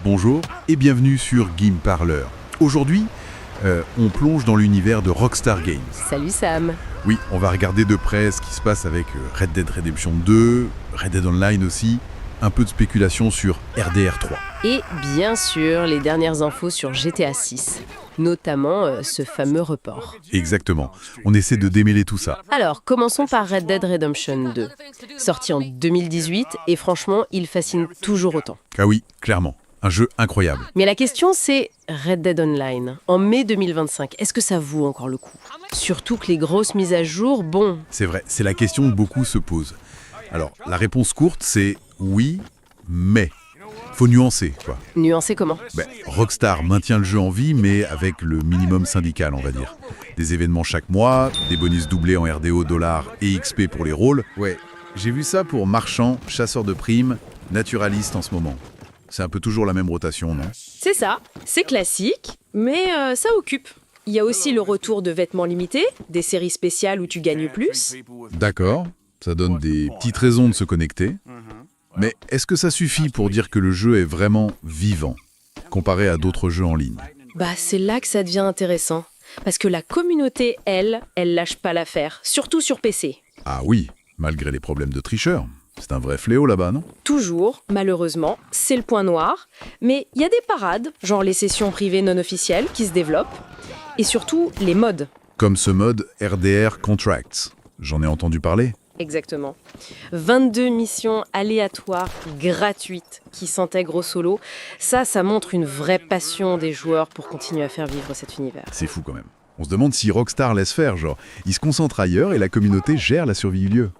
Bonjour et bienvenue sur Game Parler. Aujourd'hui, on plonge dans l'univers de Rockstar Games. Salut Sam. Oui, on va regarder de près ce qui se passe avec Red Dead Redemption 2, Red Dead Online aussi, un peu de spéculation sur RDR 3. Et bien sûr, les dernières infos sur GTA 6, notamment ce fameux report. Exactement, on essaie de démêler tout ça. Alors, commençons par Red Dead Redemption 2. Sorti en 2018, et franchement, il fascine toujours autant. Ah oui, clairement, un jeu incroyable. Mais la question c'est, Red Dead Online, en mai 2025, est-ce que ça vaut encore le coup? Surtout que les grosses mises à jour, bon... C'est vrai, c'est la question que beaucoup se posent. Alors, la réponse courte, c'est oui, mais... Faut nuancer, quoi. Nuancer comment? Rockstar maintient le jeu en vie, mais avec le minimum syndical, on va dire. Des événements chaque mois, des bonus doublés en RDO, dollars et XP pour les rôles. Ouais, j'ai vu ça pour marchand, chasseur de primes, naturaliste en ce moment. C'est un peu toujours la même rotation, non? C'est ça, c'est classique, mais ça occupe. Il y a aussi le retour de vêtements limités, des séries spéciales où tu gagnes plus. D'accord, ça donne des petites raisons de se connecter. Mais est-ce que ça suffit pour dire que le jeu est vraiment vivant, comparé à d'autres jeux en ligne? C'est là que ça devient intéressant. Parce que la communauté, elle lâche pas l'affaire, surtout sur PC. Ah oui, malgré les problèmes de tricheurs. C'est un vrai fléau là-bas, non? Toujours, malheureusement, c'est le point noir. Mais il y a des parades, genre les sessions privées non officielles qui se développent. Et surtout, les mods. Comme ce mode RDR Contracts. J'en ai entendu parler. Exactement. 22 missions aléatoires gratuites qui s'intègrent au solo. Ça montre une vraie passion des joueurs pour continuer à faire vivre cet univers. C'est fou quand même. On se demande si Rockstar laisse faire, genre, ils se concentrent ailleurs et la communauté gère la survie du lieu.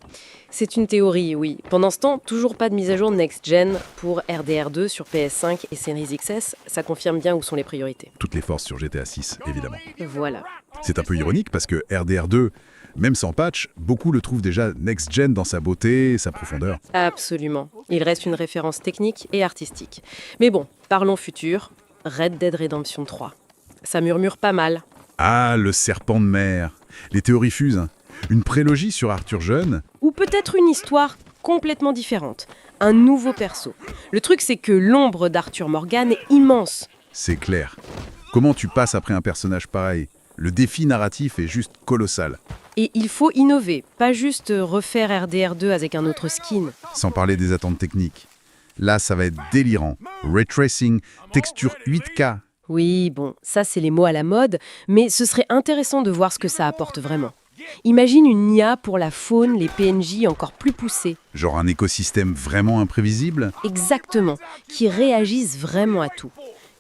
C'est une théorie, oui. Pendant ce temps, toujours pas de mise à jour next-gen pour RDR2 sur PS5 et Series XS. Ça confirme bien où sont les priorités. Toutes les forces sur GTA 6, évidemment. Voilà. C'est un peu ironique parce que RDR2, même sans patch, beaucoup le trouvent déjà next-gen dans sa beauté et sa profondeur. Absolument. Il reste une référence technique et artistique. Mais bon, parlons futur. Red Dead Redemption 3. Ça murmure pas mal. Ah, le serpent de mer. Les théories fusent. Hein. Une prélogie sur Arthur Jeune. Ou peut-être une histoire complètement différente. Un nouveau perso. Le truc, c'est que l'ombre d'Arthur Morgan est immense. C'est clair. Comment tu passes après un personnage pareil? Le défi narratif est juste colossal. Et il faut innover, pas juste refaire RDR2 avec un autre skin. Sans parler des attentes techniques. Là, ça va être délirant. Ray tracing, texture 8K. Oui, bon, ça c'est les mots à la mode, mais ce serait intéressant de voir ce que ça apporte vraiment. Imagine une IA pour la faune, les PNJ encore plus poussés. Genre un écosystème vraiment imprévisible? Exactement, qui réagissent vraiment à tout.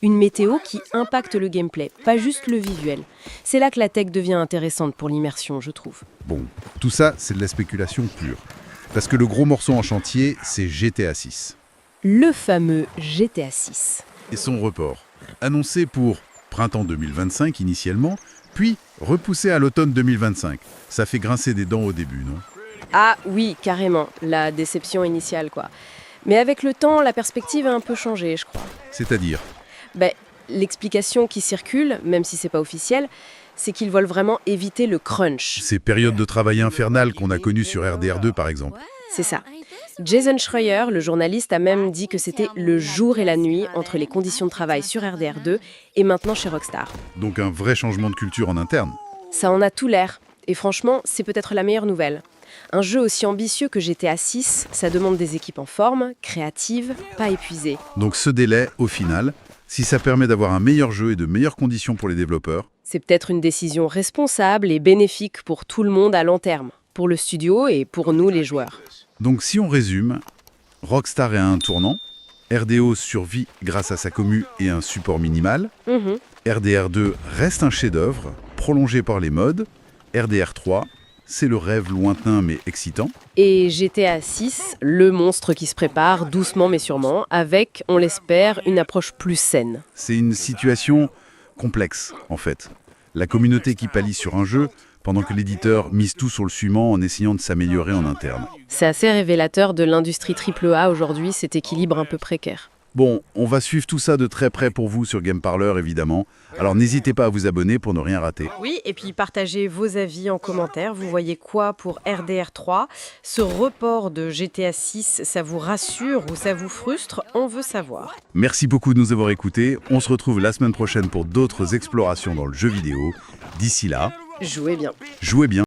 Une météo qui impacte le gameplay, pas juste le visuel. C'est là que la tech devient intéressante pour l'immersion, je trouve. Bon, tout ça, c'est de la spéculation pure. Parce que le gros morceau en chantier, c'est GTA 6. Le fameux GTA 6. Et son report, annoncé pour printemps 2025 initialement, puis repoussé à l'automne 2025. Ça fait grincer des dents au début, non? Ah oui, carrément, la déception initiale, quoi. Mais avec le temps, la perspective a un peu changé, je crois. C'est-à-dire? L'explication qui circule, même si c'est pas officiel, c'est qu'ils veulent vraiment éviter le crunch. Ces périodes de travail infernales qu'on a connues sur RDR2 par exemple. C'est ça. Jason Schreier, le journaliste, a même dit que c'était le jour et la nuit entre les conditions de travail sur RDR2 et maintenant chez Rockstar. Donc un vrai changement de culture en interne. Ça en a tout l'air. Et franchement, c'est peut-être la meilleure nouvelle. Un jeu aussi ambitieux que GTA 6, ça demande des équipes en forme, créatives, pas épuisées. Donc ce délai, au final, si ça permet d'avoir un meilleur jeu et de meilleures conditions pour les développeurs, c'est peut-être une décision responsable et bénéfique pour tout le monde à long terme, pour le studio et pour nous les joueurs. Donc si on résume, Rockstar est à un tournant, RDO survit grâce à sa commu et un support minimal, RDR2 reste un chef-d'œuvre, prolongé par les mods, RDR3, c'est le rêve lointain mais excitant. Et GTA 6, le monstre qui se prépare doucement mais sûrement, avec, on l'espère, une approche plus saine. C'est une situation complexe, en fait. La communauté qui pâlit sur un jeu, pendant que l'éditeur mise tout sur le suivant en essayant de s'améliorer en interne. C'est assez révélateur de l'industrie AAA aujourd'hui, cet équilibre un peu précaire. Bon, on va suivre tout ça de très près pour vous sur Game Parler, évidemment. Alors n'hésitez pas à vous abonner pour ne rien rater. Oui, et puis partagez vos avis en commentaire. Vous voyez quoi pour RDR 3? Ce report de GTA 6, ça vous rassure ou ça vous frustre? On veut savoir. Merci beaucoup de nous avoir écoutés. On se retrouve la semaine prochaine pour d'autres explorations dans le jeu vidéo. D'ici là, Jouez bien. jouez bien.